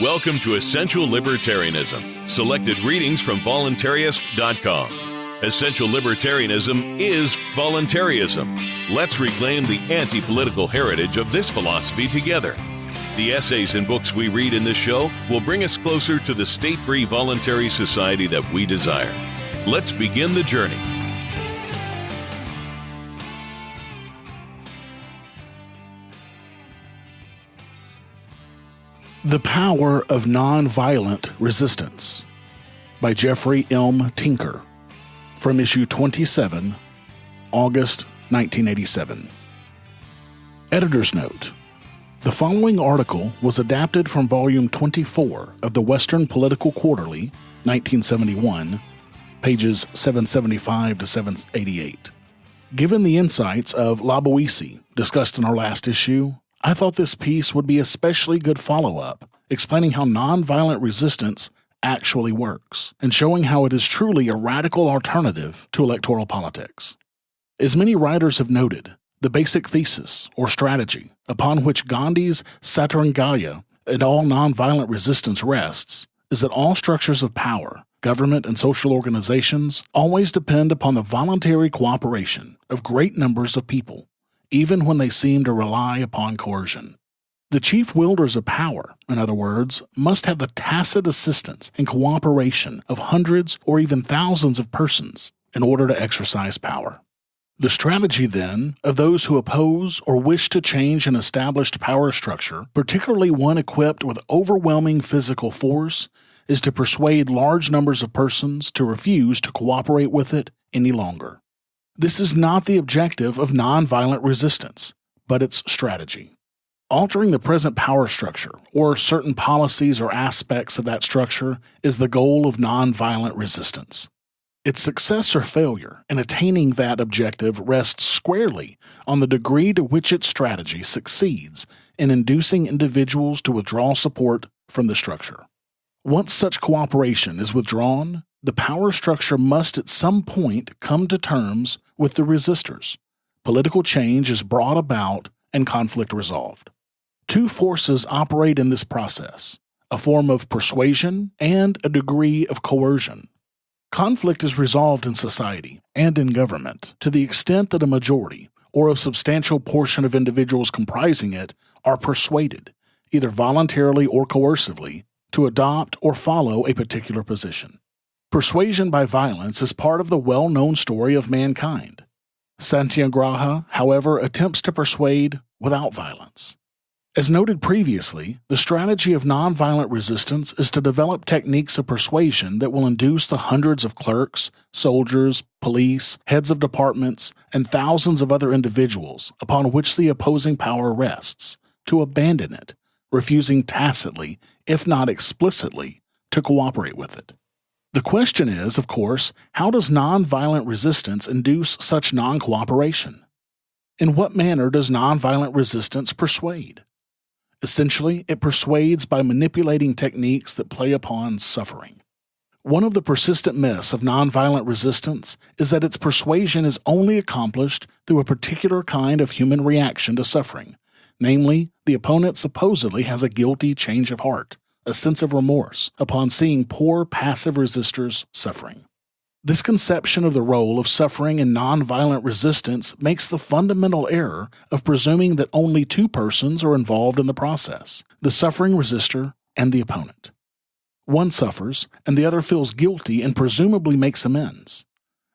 Welcome to Essential Libertarianism, selected readings from voluntarist.com. Essential Libertarianism is voluntarism. Let's reclaim the anti-political heritage of this philosophy together. The essays and books we read in this show will bring us closer to the state-free voluntary society that we desire. Let's begin the journey. The Power of Nonviolent Resistance by Jeffrey M. Tinker, from issue 27, August 1987. Editor's note: the following article was adapted from volume 24 of the Western Political Quarterly, 1971, pages 775 to 788. Given the insights of La Boétie discussed in our last issue, I thought this piece would be especially good follow-up, explaining how nonviolent resistance actually works, and showing how it is truly a radical alternative to electoral politics. As many writers have noted, the basic thesis, or strategy, upon which Gandhi's Satyagraha and all nonviolent resistance rests, is that all structures of power, government and social organizations, always depend upon the voluntary cooperation of great numbers of people, even when they seem to rely upon coercion. The chief wielders of power, in other words, must have the tacit assistance and cooperation of hundreds or even thousands of persons in order to exercise power. The strategy, then, of those who oppose or wish to change an established power structure, particularly one equipped with overwhelming physical force, is to persuade large numbers of persons to refuse to cooperate with it any longer. This is not the objective of nonviolent resistance, but its strategy. Altering the present power structure, or certain policies or aspects of that structure, is the goal of nonviolent resistance. Its success or failure in attaining that objective rests squarely on the degree to which its strategy succeeds in inducing individuals to withdraw support from the structure. Once such cooperation is withdrawn, the power structure must at some point come to terms with the resistors. Political change is brought about and conflict resolved. Two forces operate in this process: a form of persuasion and a degree of coercion. Conflict is resolved in society and in government to the extent that a majority, or a substantial portion of individuals comprising it, are persuaded, either voluntarily or coercively, to adopt or follow a particular position. Persuasion by violence is part of the well-known story of mankind. Satyagraha, however, attempts to persuade without violence. As noted previously, the strategy of nonviolent resistance is to develop techniques of persuasion that will induce the hundreds of clerks, soldiers, police, heads of departments, and thousands of other individuals upon which the opposing power rests to abandon it, refusing tacitly, if not explicitly, to cooperate with it. The question is, of course, how does nonviolent resistance induce such non-cooperation? In what manner does nonviolent resistance persuade? Essentially, it persuades by manipulating techniques that play upon suffering. One of the persistent myths of nonviolent resistance is that its persuasion is only accomplished through a particular kind of human reaction to suffering, namely, the opponent supposedly has a guilty change of heart, a sense of remorse, upon seeing poor passive resistors suffering. This conception of the role of suffering in nonviolent resistance makes the fundamental error of presuming that only two persons are involved in the process: the suffering resistor and the opponent. One suffers, and the other feels guilty and presumably makes amends.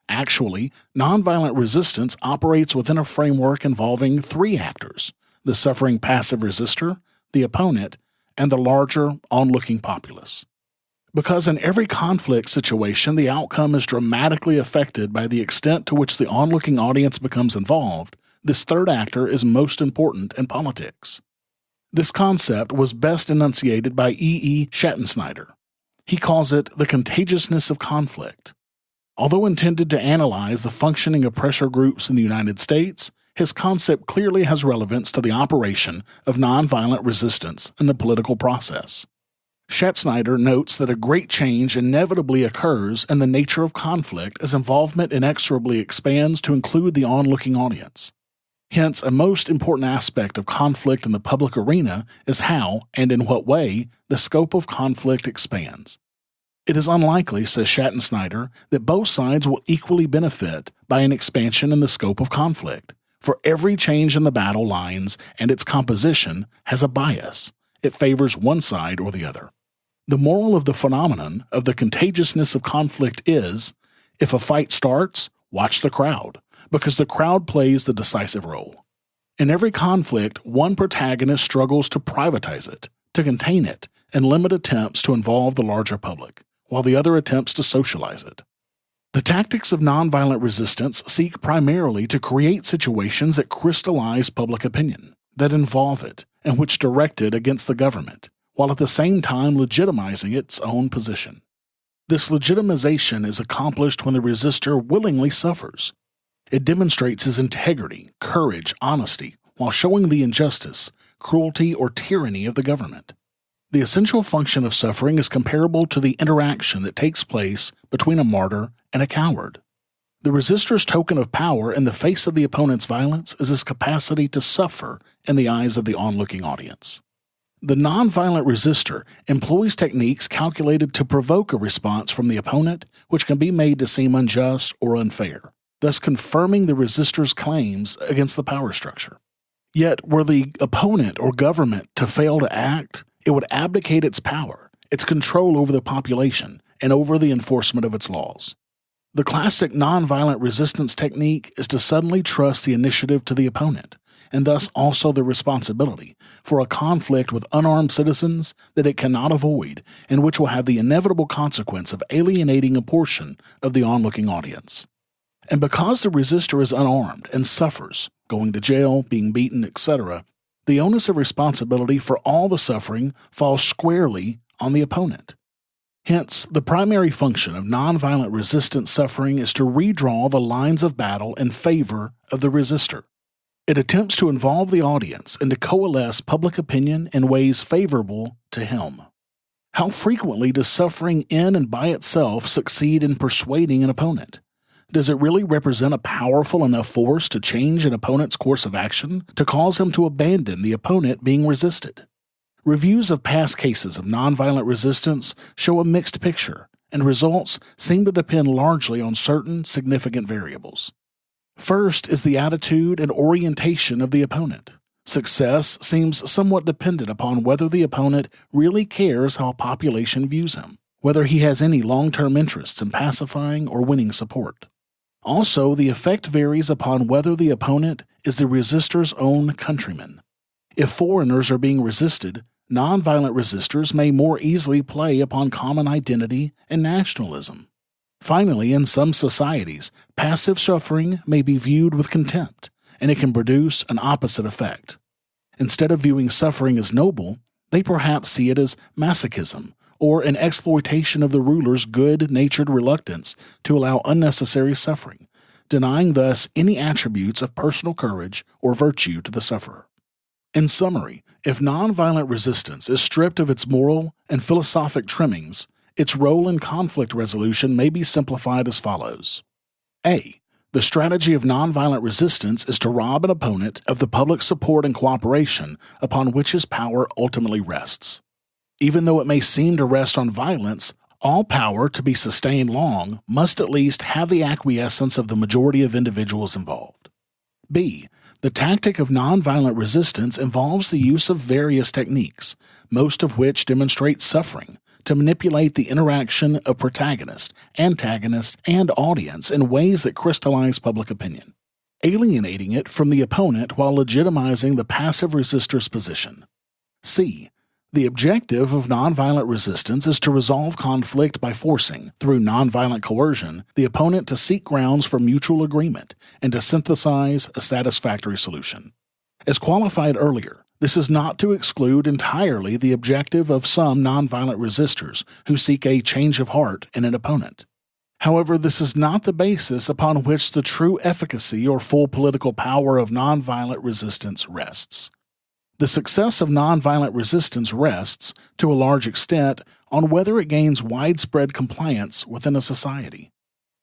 Actually, nonviolent resistance operates within a framework involving three actors: the suffering passive resistor, the opponent, and the larger, onlooking populace. Because in every conflict situation, the outcome is dramatically affected by the extent to which the onlooking audience becomes involved, this third actor is most important in politics. This concept was best enunciated by E.E. He calls it the contagiousness of conflict. Although intended to analyze the functioning of pressure groups in the United States, his concept clearly has relevance to the operation of nonviolent resistance in the political process. Schatzsnyder notes that a great change inevitably occurs in the nature of conflict as involvement inexorably expands to include the onlooking audience. Hence, a most important aspect of conflict in the public arena is how, and in what way, the scope of conflict expands. It is unlikely, says Schattensnyder, that both sides will equally benefit by an expansion in the scope of conflict, for every change in the battle lines and its composition has a bias. It favors one side or the other. The moral of the phenomenon of the contagiousness of conflict is, if a fight starts, watch the crowd, because the crowd plays the decisive role. In every conflict, one protagonist struggles to privatize it, to contain it, and limit attempts to involve the larger public, while the other attempts to socialize it. The tactics of nonviolent resistance seek primarily to create situations that crystallize public opinion, that involve it, and which direct it against the government, while at the same time legitimizing its own position. This legitimization is accomplished when the resistor willingly suffers. It demonstrates his integrity, courage, honesty, while showing the injustice, cruelty, or tyranny of the government. The essential function of suffering is comparable to the interaction that takes place between a martyr and a coward. The resistor's token of power in the face of the opponent's violence is his capacity to suffer in the eyes of the onlooking audience. The nonviolent resistor employs techniques calculated to provoke a response from the opponent which can be made to seem unjust or unfair, thus confirming the resistor's claims against the power structure. Yet, were the opponent or government to fail to act, it would abdicate its power, its control over the population, and over the enforcement of its laws. The classic nonviolent resistance technique is to suddenly trust the initiative to the opponent, and thus also the responsibility for a conflict with unarmed citizens that it cannot avoid, and which will have the inevitable consequence of alienating a portion of the onlooking audience. And because the resistor is unarmed and suffers, going to jail, being beaten, etc., the onus of responsibility for all the suffering falls squarely on the opponent. Hence, the primary function of nonviolent resistance suffering is to redraw the lines of battle in favor of the resistor. It attempts to involve the audience and to coalesce public opinion in ways favorable to him. How frequently does suffering in and by itself succeed in persuading an opponent? Does it really represent a powerful enough force to change an opponent's course of action to cause him to abandon the opponent being resisted? Reviews of past cases of nonviolent resistance show a mixed picture, and results seem to depend largely on certain significant variables. First is the attitude and orientation of the opponent. Success seems somewhat dependent upon whether the opponent really cares how a population views him, whether he has any long-term interests in pacifying or winning support. Also, the effect varies upon whether the opponent is the resistor's own countrymen. If foreigners are being resisted, nonviolent resistors may more easily play upon common identity and nationalism. Finally, in some societies, passive suffering may be viewed with contempt, and it can produce an opposite effect. Instead of viewing suffering as noble, they perhaps see it as masochism, or an exploitation of the ruler's good-natured reluctance to allow unnecessary suffering, denying thus any attributes of personal courage or virtue to the sufferer. In summary, if nonviolent resistance is stripped of its moral and philosophic trimmings, its role in conflict resolution may be simplified as follows. A. The strategy of nonviolent resistance is to rob an opponent of the public support and cooperation upon which his power ultimately rests. Even though it may seem to rest on violence, all power to be sustained long must at least have the acquiescence of the majority of individuals involved. B. The tactic of nonviolent resistance involves the use of various techniques, most of which demonstrate suffering, to manipulate the interaction of protagonist, antagonist, and audience in ways that crystallize public opinion, alienating it from the opponent while legitimizing the passive resistor's position. C. The objective of nonviolent resistance is to resolve conflict by forcing, through nonviolent coercion, the opponent to seek grounds for mutual agreement and to synthesize a satisfactory solution. As qualified earlier, this is not to exclude entirely the objective of some nonviolent resistors who seek a change of heart in an opponent. However, this is not the basis upon which the true efficacy or full political power of nonviolent resistance rests. The success of nonviolent resistance rests, to a large extent, on whether it gains widespread compliance within a society.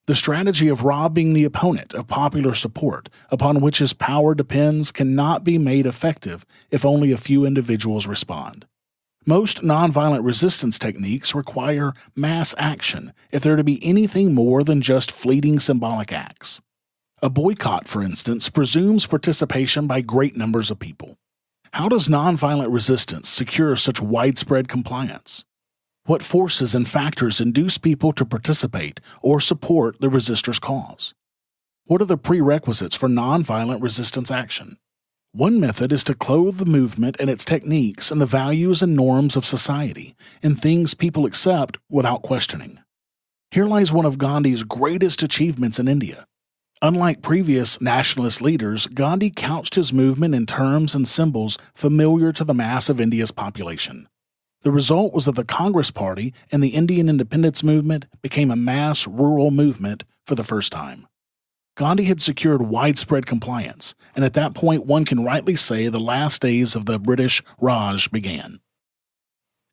The strategy of robbing the opponent of popular support upon which his power depends cannot be made effective if only a few individuals respond. Most nonviolent resistance techniques require mass action if there to be anything more than just fleeting symbolic acts. A boycott, for instance, presumes participation by great numbers of people. How does nonviolent resistance secure such widespread compliance? What forces and factors induce people to participate or support the resistors' cause? What are the prerequisites for nonviolent resistance action? One method is to clothe the movement and its techniques in the values and norms of society, and things people accept without questioning. Here lies one of Gandhi's greatest achievements in India. Unlike previous nationalist leaders, Gandhi couched his movement in terms and symbols familiar to the mass of India's population. The result was that the Congress Party and the Indian independence movement became a mass rural movement for the first time. Gandhi had secured widespread compliance, and at that point one can rightly say the last days of the British Raj began.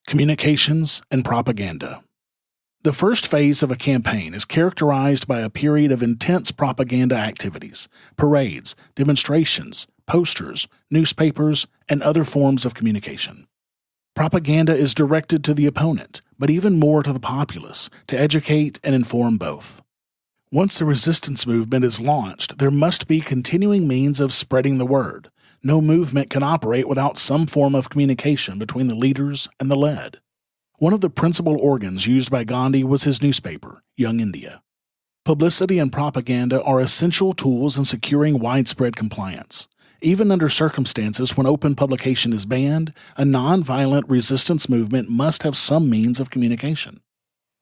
Communications and propaganda. The first phase of a campaign is characterized by a period of intense propaganda activities, parades, demonstrations, posters, newspapers, and other forms of communication. Propaganda is directed to the opponent, but even more to the populace, to educate and inform both. Once the resistance movement is launched, there must be continuing means of spreading the word. No movement can operate without some form of communication between the leaders and the led. One of the principal organs used by Gandhi was his newspaper, Young India. Publicity and propaganda are essential tools in securing widespread compliance. Even under circumstances when open publication is banned, a nonviolent resistance movement must have some means of communication.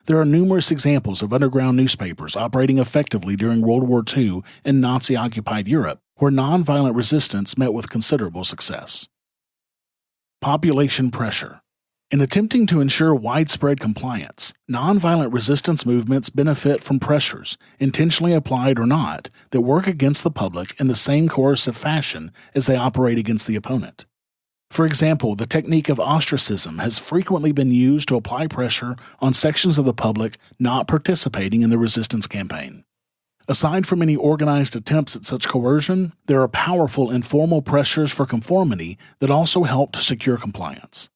There are numerous examples of underground newspapers operating effectively during World War II in Nazi-occupied Europe, where nonviolent resistance met with considerable success. Population pressure. In attempting to ensure widespread compliance, nonviolent resistance movements benefit from pressures, intentionally applied or not, that work against the public in the same coercive fashion as they operate against the opponent. For example, the technique of ostracism has frequently been used to apply pressure on sections of the public not participating in the resistance campaign. Aside from any organized attempts at such coercion, there are powerful informal pressures for conformity that also help to secure compliance.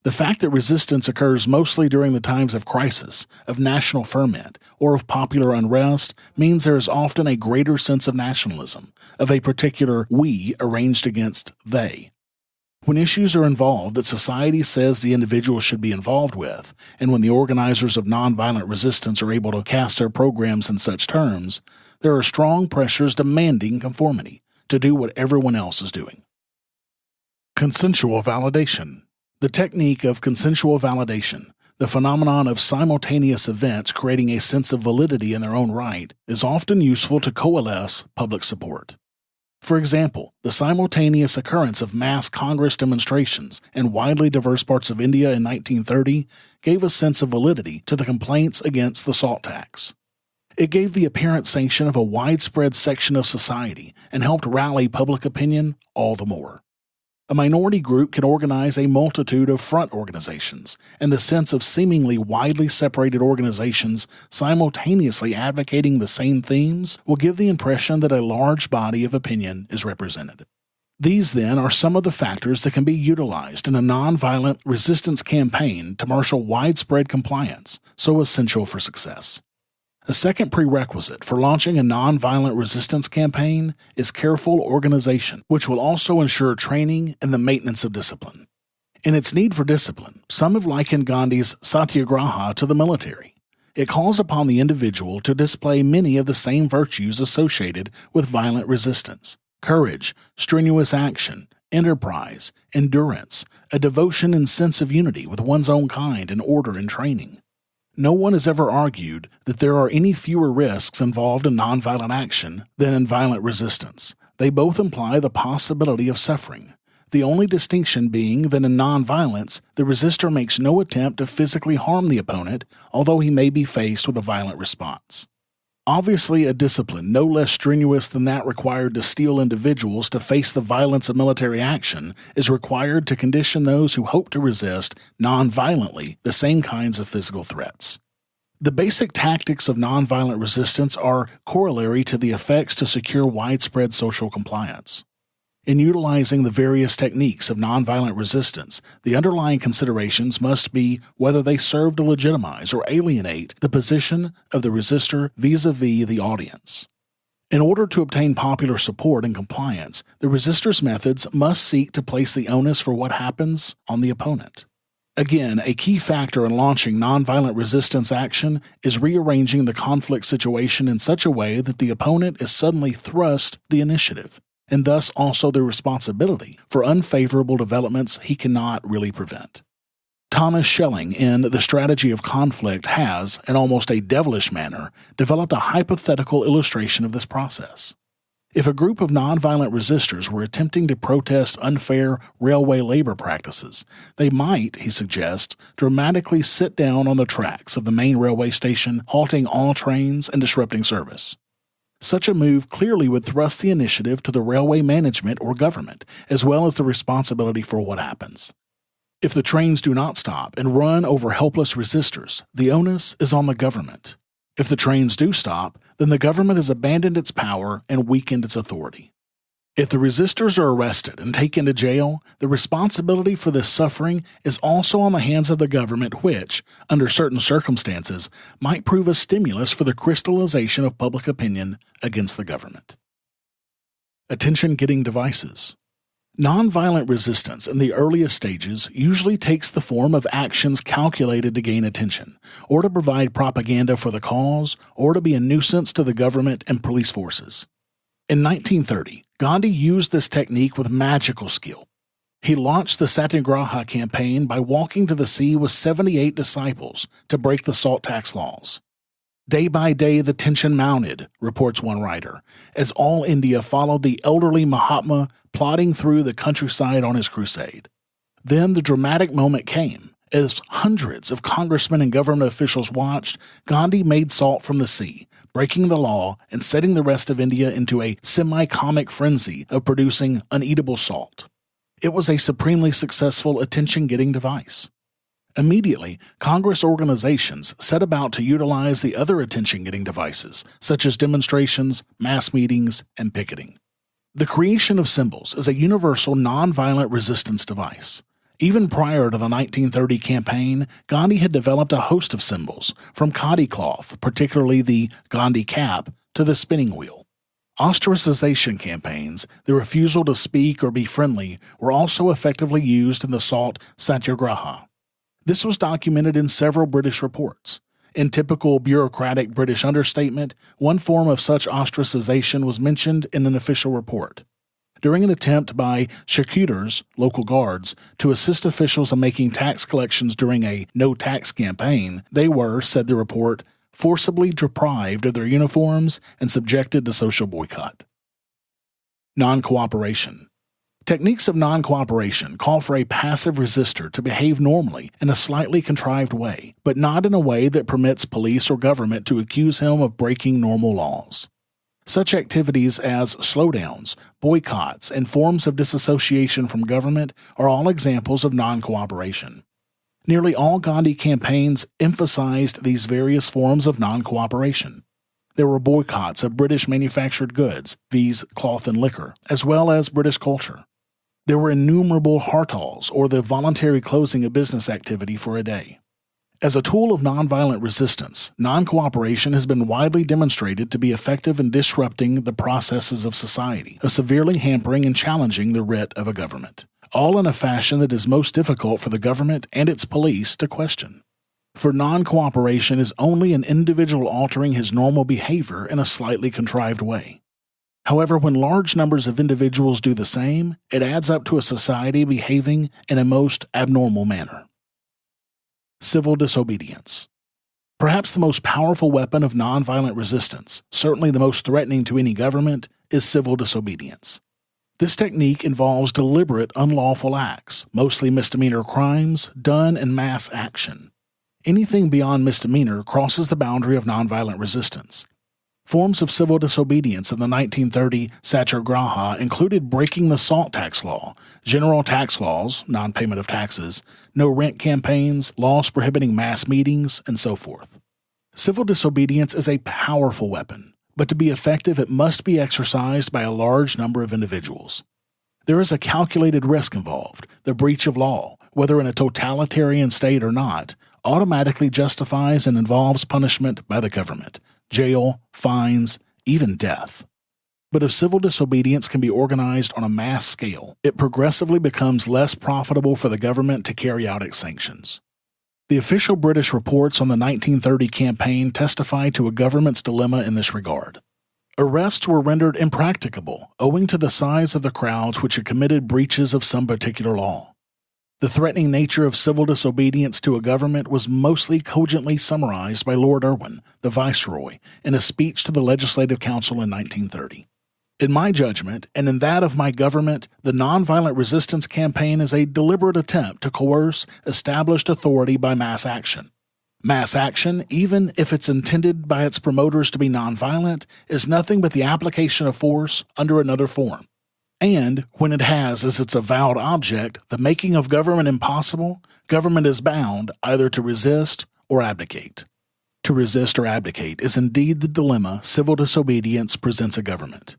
The fact that resistance occurs mostly during the times of crisis, of national ferment, or of popular unrest means there is often a greater sense of nationalism, of a particular we arranged against they. When issues are involved that society says the individual should be involved with, and when the organizers of nonviolent resistance are able to cast their programs in such terms, there are strong pressures demanding conformity, to do what everyone else is doing. Consensual validation. The technique of consensual validation, the phenomenon of simultaneous events creating a sense of validity in their own right, is often useful to coalesce public support. For example, the simultaneous occurrence of mass Congress demonstrations in widely diverse parts of India in 1930 gave a sense of validity to the complaints against the salt tax. It gave the apparent sanction of a widespread section of society and helped rally public opinion all the more. A minority group can organize a multitude of front organizations, and the sense of seemingly widely separated organizations simultaneously advocating the same themes will give the impression that a large body of opinion is represented. These, then, are some of the factors that can be utilized in a nonviolent resistance campaign to marshal widespread compliance, so essential for success. A second prerequisite for launching a nonviolent resistance campaign is careful organization, which will also ensure training and the maintenance of discipline. In its need for discipline, some have likened Gandhi's satyagraha to the military. It calls upon the individual to display many of the same virtues associated with violent resistance: courage, strenuous action, enterprise, endurance, a devotion and sense of unity with one's own kind and order and training. No one has ever argued that there are any fewer risks involved in nonviolent action than in violent resistance. They both imply the possibility of suffering, the only distinction being that in nonviolence, the resistor makes no attempt to physically harm the opponent, although he may be faced with a violent response. Obviously, a discipline no less strenuous than that required to steel individuals to face the violence of military action is required to condition those who hope to resist non-violently the same kinds of physical threats. The basic tactics of nonviolent resistance are corollary to the effects to secure widespread social compliance. In utilizing the various techniques of nonviolent resistance, the underlying considerations must be whether they serve to legitimize or alienate the position of the resistor vis-a-vis the audience. In order to obtain popular support and compliance, the resistor's methods must seek to place the onus for what happens on the opponent. Again, a key factor in launching nonviolent resistance action is rearranging the conflict situation in such a way that the opponent is suddenly thrust the initiative, and thus also the responsibility for unfavorable developments he cannot really prevent. Thomas Schelling, in The Strategy of Conflict, has, in almost a devilish manner, developed a hypothetical illustration of this process. If a group of nonviolent resistors were attempting to protest unfair railway labor practices, they might, he suggests, dramatically sit down on the tracks of the main railway station, halting all trains and disrupting service. Such a move clearly would thrust the initiative to the railway management or government, as well as the responsibility for what happens. If the trains do not stop and run over helpless resistors, the onus is on the government. If the trains do stop, then the government has abandoned its power and weakened its authority. If the resistors are arrested and taken to jail, the responsibility for this suffering is also on the hands of the government, which, under certain circumstances, might prove a stimulus for the crystallization of public opinion against the government. Attention-getting devices. Nonviolent resistance in the earliest stages usually takes the form of actions calculated to gain attention, or to provide propaganda for the cause, or to be a nuisance to the government and police forces. In 1930, Gandhi used this technique with magical skill. He launched the Satyagraha campaign by walking to the sea with 78 disciples to break the salt tax laws. Day by day the tension mounted, reports one writer, as all India followed the elderly Mahatma plodding through the countryside on his crusade. Then the dramatic moment came. As hundreds of congressmen and government officials watched, Gandhi made salt from the sea, breaking the law and setting the rest of India into a semi-comic frenzy of producing uneatable salt. It was a supremely successful attention-getting device. Immediately, Congress organizations set about to utilize the other attention-getting devices, such as demonstrations, mass meetings, and picketing. The creation of symbols is a universal nonviolent resistance device. Even prior to the 1930 campaign, Gandhi had developed a host of symbols, from khadi cloth, particularly the Gandhi cap, to the spinning wheel. Ostracization campaigns, the refusal to speak or be friendly, were also effectively used in the salt satyagraha. This was documented in several British reports. In typical bureaucratic British understatement, one form of such ostracization was mentioned in an official report. During an attempt by shakuters, local guards, to assist officials in making tax collections during a no-tax campaign, they were, said the report, forcibly deprived of their uniforms and subjected to social boycott. Non-cooperation. Techniques of non-cooperation call for a passive resistor to behave normally in a slightly contrived way, but not in a way that permits police or government to accuse him of breaking normal laws. Such activities as slowdowns, boycotts, and forms of disassociation from government are all examples of non-cooperation. Nearly all Gandhi campaigns emphasized these various forms of non-cooperation. There were boycotts of British manufactured goods, viz. Cloth and liquor, as well as British culture. There were innumerable hartals, or the voluntary closing of business activity for a day. As a tool of nonviolent resistance, non-cooperation has been widely demonstrated to be effective in disrupting the processes of society, of severely hampering and challenging the writ of a government, all in a fashion that is most difficult for the government and its police to question. For non-cooperation is only an individual altering his normal behavior in a slightly contrived way. However, when large numbers of individuals do the same, it adds up to a society behaving in a most abnormal manner. Civil disobedience. Perhaps the most powerful weapon of nonviolent resistance, certainly the most threatening to any government, is civil disobedience. This technique involves deliberate unlawful acts, mostly misdemeanor crimes, done in mass action. Anything beyond misdemeanor crosses the boundary of nonviolent resistance. Forms of civil disobedience in the 1930 Satyagraha included breaking the salt tax law, general tax laws, non-payment of taxes, no rent campaigns, laws prohibiting mass meetings, and so forth. Civil disobedience is a powerful weapon, but to be effective it must be exercised by a large number of individuals. There is a calculated risk involved. The breach of law, whether in a totalitarian state or not, automatically justifies and involves punishment by the government, jail, fines, even death. But if civil disobedience can be organized on a mass scale, it progressively becomes less profitable for the government to carry out its sanctions. The official British reports on the 1930 campaign testify to a government's dilemma in this regard. Arrests were rendered impracticable owing to the size of the crowds which had committed breaches of some particular law. The threatening nature of civil disobedience to a government was mostly cogently summarized by Lord Irwin, the Viceroy, in a speech to the Legislative Council in 1930. In my judgment, and in that of my government, the Nonviolent Resistance campaign is a deliberate attempt to coerce established authority by mass action. Mass action, even if it's intended by its promoters to be nonviolent, is nothing but the application of force under another form. And, when it has as its avowed object the making of government impossible, government is bound either to resist or abdicate. To resist or abdicate is indeed the dilemma civil disobedience presents a government.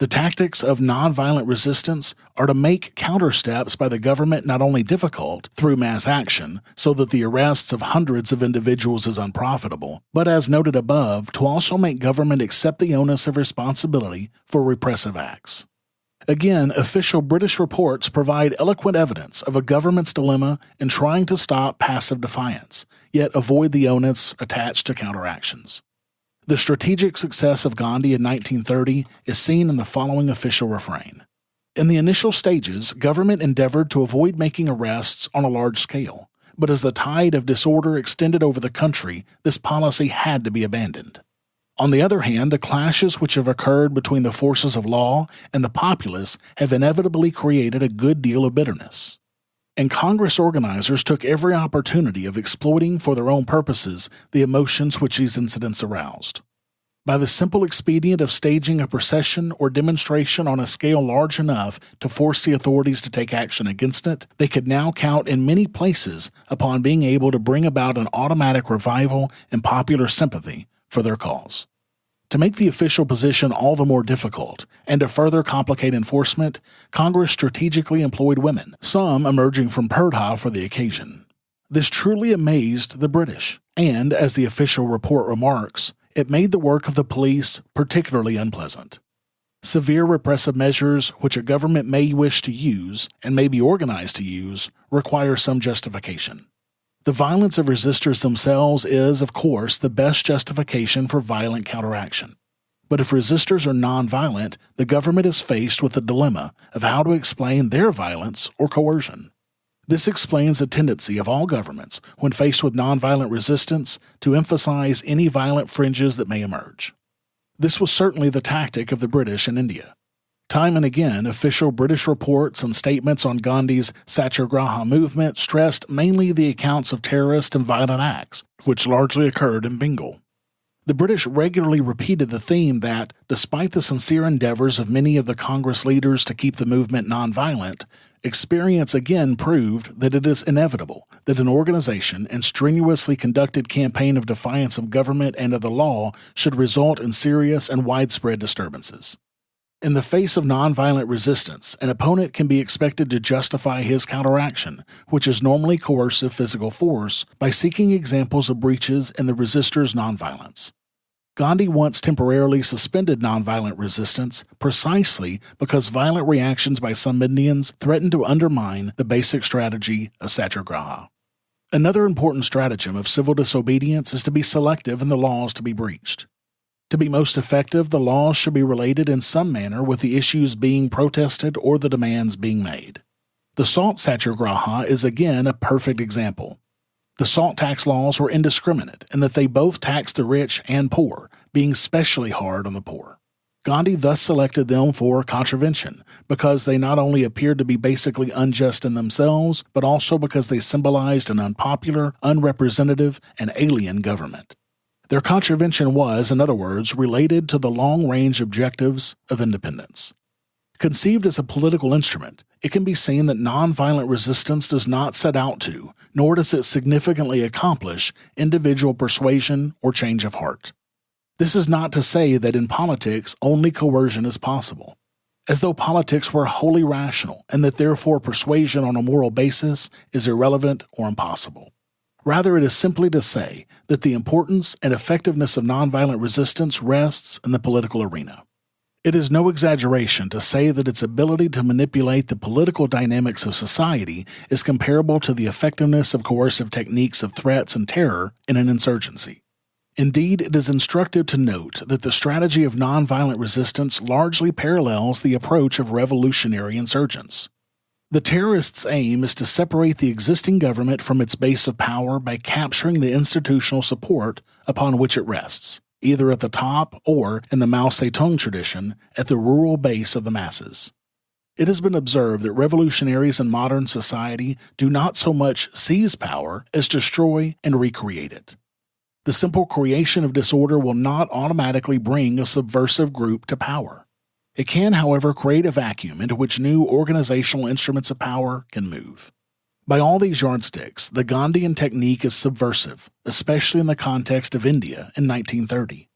The tactics of nonviolent resistance are to make countersteps by the government not only difficult through mass action, so that the arrests of hundreds of individuals is unprofitable, but as noted above, to also make government accept the onus of responsibility for repressive acts. Again, official British reports provide eloquent evidence of a government's dilemma in trying to stop passive defiance, yet avoid the onus attached to counteractions. The strategic success of Gandhi in 1930 is seen in the following official refrain. In the initial stages, government endeavored to avoid making arrests on a large scale, but as the tide of disorder extended over the country, this policy had to be abandoned. On the other hand, the clashes which have occurred between the forces of law and the populace have inevitably created a good deal of bitterness. And Congress organizers took every opportunity of exploiting for their own purposes the emotions which these incidents aroused. By the simple expedient of staging a procession or demonstration on a scale large enough to force the authorities to take action against it, they could now count in many places upon being able to bring about an automatic revival and popular sympathy for their cause. To make the official position all the more difficult, and to further complicate enforcement, Congress strategically employed women, some emerging from Purdha for the occasion. This truly amazed the British, and, as the official report remarks, it made the work of the police particularly unpleasant. Severe repressive measures which a government may wish to use, and may be organized to use, require some justification. The violence of resistors themselves is, of course, the best justification for violent counteraction. But if resistors are nonviolent, the government is faced with the dilemma of how to explain their violence or coercion. This explains the tendency of all governments, when faced with nonviolent resistance, to emphasize any violent fringes that may emerge. This was certainly the tactic of the British in India. Time and again, official British reports and statements on Gandhi's Satyagraha movement stressed mainly the accounts of terrorist and violent acts, which largely occurred in Bengal. The British regularly repeated the theme that, despite the sincere endeavors of many of the Congress leaders to keep the movement nonviolent, experience again proved that it is inevitable that an organization and strenuously conducted campaign of defiance of government and of the law should result in serious and widespread disturbances. In the face of nonviolent resistance, an opponent can be expected to justify his counteraction, which is normally coercive physical force, by seeking examples of breaches in the resistors' nonviolence. Gandhi once temporarily suspended nonviolent resistance precisely because violent reactions by some Indians threatened to undermine the basic strategy of Satyagraha. Another important stratagem of civil disobedience is to be selective in the laws to be breached. To be most effective, the laws should be related in some manner with the issues being protested or the demands being made. The salt satyagraha is again a perfect example. The salt tax laws were indiscriminate in that they both taxed the rich and poor, being specially hard on the poor. Gandhi thus selected them for contravention, because they not only appeared to be basically unjust in themselves, but also because they symbolized an unpopular, unrepresentative, and alien government. Their contravention was, in other words, related to the long-range objectives of independence. Conceived as a political instrument, it can be seen that nonviolent resistance does not set out to, nor does it significantly accomplish, individual persuasion or change of heart. This is not to say that in politics only coercion is possible, as though politics were wholly rational and that therefore persuasion on a moral basis is irrelevant or impossible. Rather, it is simply to say that the importance and effectiveness of nonviolent resistance rests in the political arena. It is no exaggeration to say that its ability to manipulate the political dynamics of society is comparable to the effectiveness of coercive techniques of threats and terror in an insurgency. Indeed, it is instructive to note that the strategy of nonviolent resistance largely parallels the approach of revolutionary insurgents. The terrorists' aim is to separate the existing government from its base of power by capturing the institutional support upon which it rests, either at the top or, in the Mao Zedong tradition, at the rural base of the masses. It has been observed that revolutionaries in modern society do not so much seize power as destroy and recreate it. The simple creation of disorder will not automatically bring a subversive group to power. It can, however, create a vacuum into which new organizational instruments of power can move. By all these yardsticks, the Gandhian technique is subversive, especially in the context of India in 1930.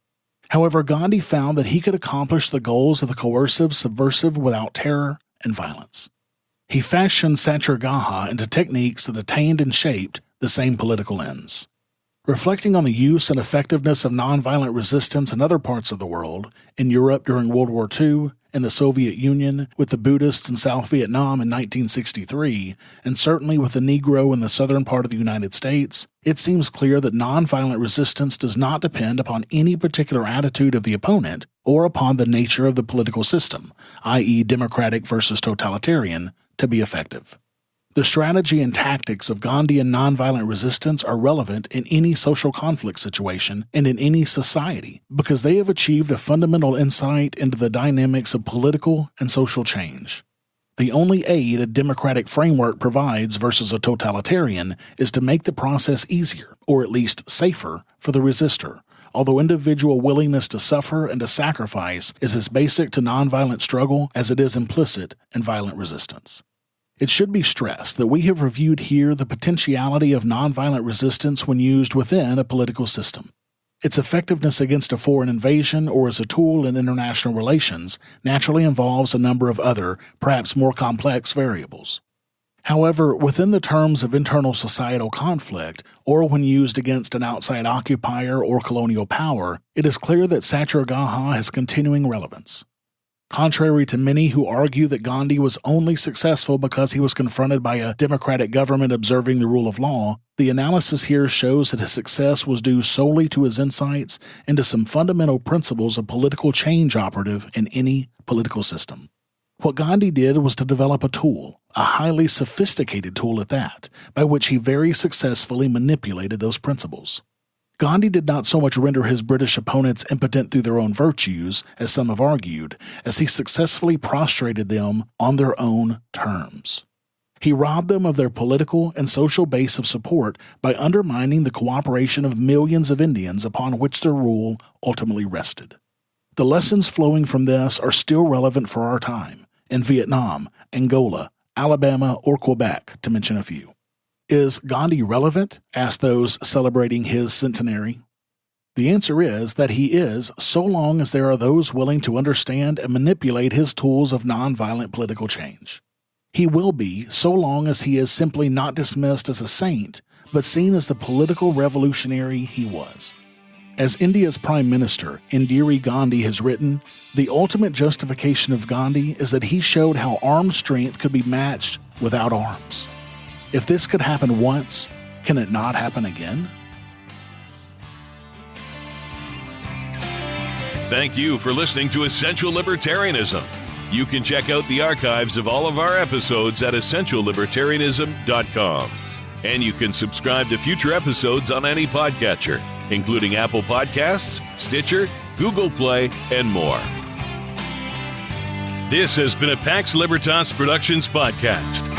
However, Gandhi found that he could accomplish the goals of the coercive subversive without terror and violence. He fashioned Satyagraha into techniques that attained and shaped the same political ends. Reflecting on the use and effectiveness of nonviolent resistance in other parts of the world, in Europe during World War II, in the Soviet Union, with the Buddhists in South Vietnam in 1963, and certainly with the Negro in the southern part of the United States, it seems clear that nonviolent resistance does not depend upon any particular attitude of the opponent or upon the nature of the political system, i.e. democratic versus totalitarian, to be effective. The strategy and tactics of Gandhian nonviolent resistance are relevant in any social conflict situation and in any society because they have achieved a fundamental insight into the dynamics of political and social change. The only aid a democratic framework provides versus a totalitarian is to make the process easier, or at least safer, for the resistor, although individual willingness to suffer and to sacrifice is as basic to nonviolent struggle as it is implicit in violent resistance. It should be stressed that we have reviewed here the potentiality of nonviolent resistance when used within a political system. Its effectiveness against a foreign invasion or as a tool in international relations naturally involves a number of other, perhaps more complex variables. However, within the terms of internal societal conflict, or when used against an outside occupier or colonial power, it is clear that Satyagraha has continuing relevance. Contrary to many who argue that Gandhi was only successful because he was confronted by a democratic government observing the rule of law, the analysis here shows that his success was due solely to his insights into some fundamental principles of political change operative in any political system. What Gandhi did was to develop a tool, a highly sophisticated tool at that, by which he very successfully manipulated those principles. Gandhi did not so much render his British opponents impotent through their own virtues, as some have argued, as he successfully prostrated them on their own terms. He robbed them of their political and social base of support by undermining the cooperation of millions of Indians upon which their rule ultimately rested. The lessons flowing from this are still relevant for our time, in Vietnam, Angola, Alabama, or Quebec, to mention a few. Is Gandhi relevant? Ask those celebrating his centenary. The answer is that he is, so long as there are those willing to understand and manipulate his tools of nonviolent political change. He will be, so long as he is simply not dismissed as a saint, but seen as the political revolutionary he was. As India's Prime Minister, Indira Gandhi, has written, the ultimate justification of Gandhi is that he showed how armed strength could be matched without arms. If this could happen once, can it not happen again? Thank you for listening to Essential Libertarianism. You can check out the archives of all of our episodes at essentiallibertarianism.com. And you can subscribe to future episodes on any podcatcher, including Apple Podcasts, Stitcher, Google Play, and more. This has been a Pax Libertas Productions podcast.